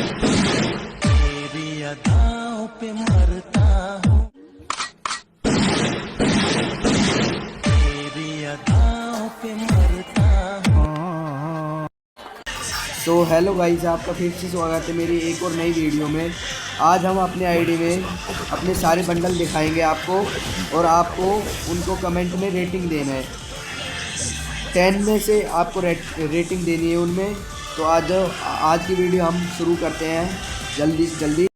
तेरी अदाओं पे मरता हूँ, तेरी अदाओं पे मरता हूँ। तो हेलो गाइस, आपका फिर से स्वागत है मेरी एक और नई वीडियो में। आज हम अपने आईडी में अपने सारे बंडल दिखाएंगे आपको, और आपको उनको कमेंट में रेटिंग देना है। 10 में से आपको रेटिंग देनी है उनमें। तो आज की वीडियो हम शुरू करते हैं जल्दी से जल्दी।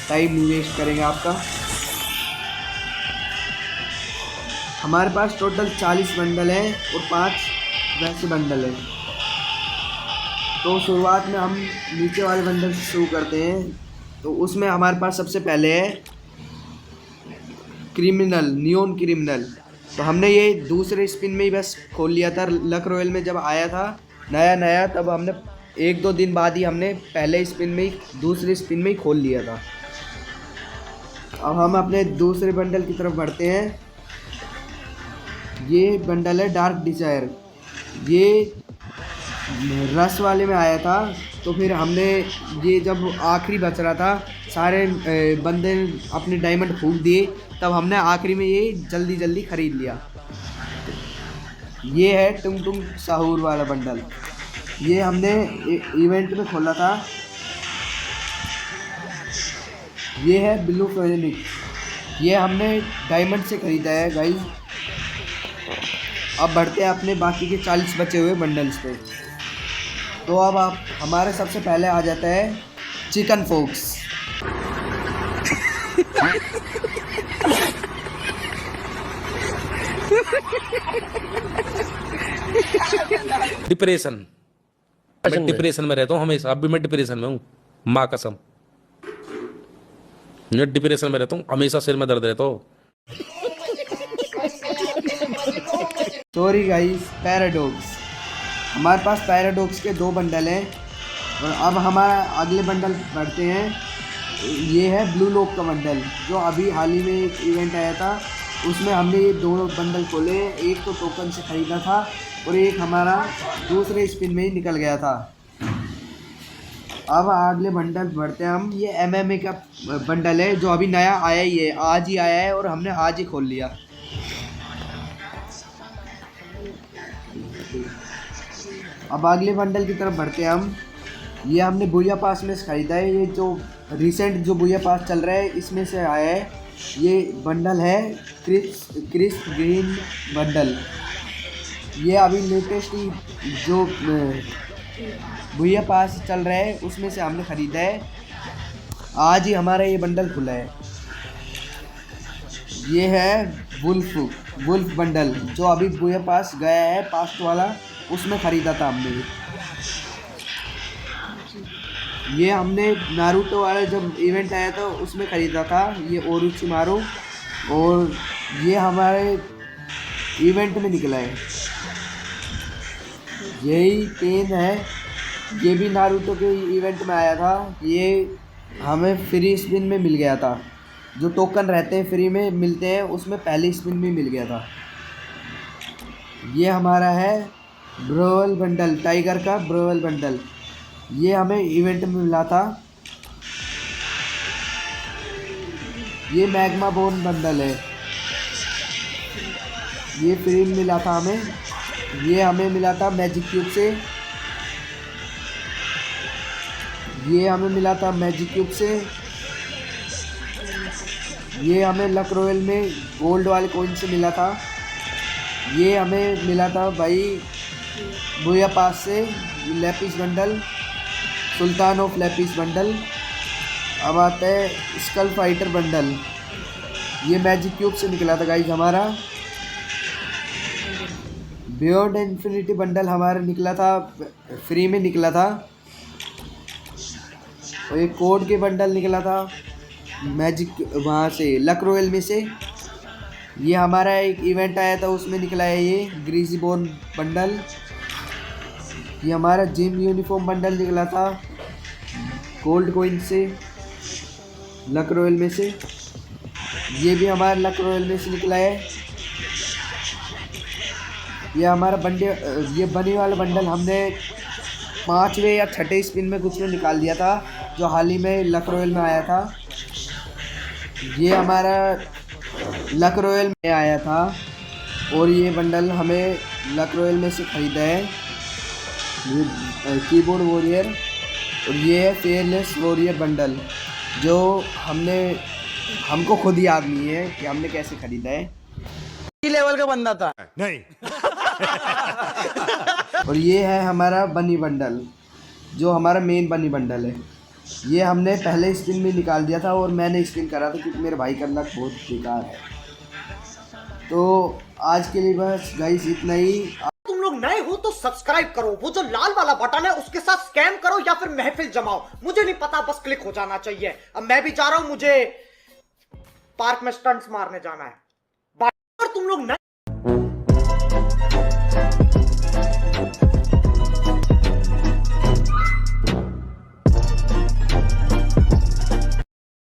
टाइम नहीं वेस्ट करेंगे आपका। हमारे पास टोटल 40 बंडल हैं और 5 वैसे बंडल है। तो शुरुआत में हम नीचे वाले बंडल से शुरू करते हैं। तो उसमें हमारे पास सबसे पहले है क्रिमिनल, नियॉन क्रिमिनल। तो हमने ये दूसरे स्पिन में ही बस खोल लिया था। लक रॉयल में जब आया था नया तब हमने 1-2 दिन बाद ही हमने पहले स्पिन में ही दूसरे स्पिन में ही खोल लिया था। अब हम अपने दूसरे बंडल की तरफ बढ़ते हैं। ये बंडल है डार्क डिजायर। ये रस वाले में आया था। तो फिर हमने ये जब आखिरी बच रहा था, सारे बंदे अपने डायमंड फूंक दिए, तब हमने आखिरी में ये जल्दी ख़रीद लिया। ये है टुंग टुंग साहूर वाला बंडल। ये हमने इवेंट में खोला था। ये है ब्लू फेनिक। ये हमने डायमंड से ख़रीदा है गाइस। अब बढ़ते हैं अपने बाकी के 40 बचे हुए बंडल्स पे। तो अब आप हमारे सबसे पहले आ जाता है चिकन फोक्स। डिप्रेशन, मैं डिप्रेशन में रहता हूँ हमेशा। अब भी मैं डिप्रेशन में हूँ, माँ कसम। मैं डिप्रेशन में रहता हूँ हमेशा, सिर में दर्द रहता हो। Sorry guys, paradox. हमारे पास पैराडॉक्स के 2 बंडल हैं। और अब हमारा अगले बंडल बढ़ते हैं। ये है ब्लू लॉक का बंडल, जो अभी हाल ही में एक इवेंट आया था। उसमें हमने ये 2 बंडल खोले। एक तो टोकन से ख़रीदा था और एक हमारा दूसरे स्पिन में ही निकल गया था। अब अगले बंडल बढ़ते हैं हम। ये MMA का बंडल है, जो अभी नया आया ही है, आज ही आया है और हमने आज ही खोल लिया। अब अगले बंडल की तरफ बढ़ते हैं हम। ये हमने बुया पास में से ख़रीदा है। ये जो रिसेंट जो बुया पास चल रहा है, इसमें से आया है। ये बंडल है क्रिस ग्रीन बंडल। ये अभी लेटेस्ट ही जो बुया पास चल रहा है उसमें से हमने ख़रीदा है। आज ही हमारा ये बंडल खुला है। ये है वुल्फ बंडल, जो अभी बुया पास गया है, पास्ट वाला, उसमें ख़रीदा था हमने। ये हमने नारुतो वाला जब इवेंट आया था उसमें ख़रीदा था। ये ओरोचिमारू, और ये हमारे इवेंट में निकला है। यही पेन है, ये भी नारुतो के इवेंट में आया था। ये हमें फ्री स्पिन में मिल गया था। जो टोकन रहते हैं फ्री में मिलते हैं, उसमें पहले स्पिन में मिल गया था। ये हमारा है ब्रोवल बंडल, टाइगर का ब्रोवल बंडल। ये हमें इवेंट में मिला था। ये मैग्मा बोन बंडल है, ये फ्री में मिला था हमें। ये हमें मिला था मैजिक क्यूब से। ये हमें मिला था मैजिक क्यूब से। ये हमें लक रॉयल में गोल्ड वाले कॉइन से मिला था। ये हमें मिला था भाई बुया पास से Lapis bundle, Sultan of Lapis bundle. अब आता है स्कल फाइटर बंडल। ये मैजिक क्यूब से निकला था गाइज हमारा। बियॉन्ड इन्फिनिटी बंडल हमारा निकला था, फ्री में निकला था। और एक कोड के बंडल निकला था मैजिक वहाँ से, लक रॉयल में से। ये हमारा एक इवेंट आया था, उसमें निकला है ये ग्रीजी बोन बंडल। ये हमारा जिम यूनिफॉर्म बंडल निकला था गोल्ड कॉइन से, लक रॉयल में से। ये भी हमारा लक रॉयल में से निकला है। ये हमारा ये बनी वाला बंडल हमने 5वें या 6ठे स्पिन में कुछ ने निकाल दिया था, जो हाल ही में लक रॉयल में आया था। ये हमारा लक रॉयल में आया था और ये बंडल हमें लक रॉयल में से ख़रीदा है। ये कीबोर्ड वॉरियर और ये है फेयरनेस वॉरियर बंडल, जो हमको खुद याद नहीं है कि हमने कैसे ख़रीदा है। लेवल का बंदा था नहीं। और ये है हमारा बनी बंडल, जो हमारा मेन बनी बंडल है। ये हमने पहले स्पिन में निकाल दिया था और मैंने स्पिन करा था क्योंकि मेरे भाई का लक बहुत बेकार है। तो आज के लिए बस गाइस इतना ही। तुम लोग नए हो तो सब्सक्राइब करो, वो जो लाल वाला बटन है उसके साथ स्कैम करो या फिर महफिल जमाओ, मुझे नहीं पता, बस क्लिक हो जाना चाहिए। अब मैं भी जा रहा हूं, मुझे पार्क में स्टंट्स मारने जाना है। तुम लोग नए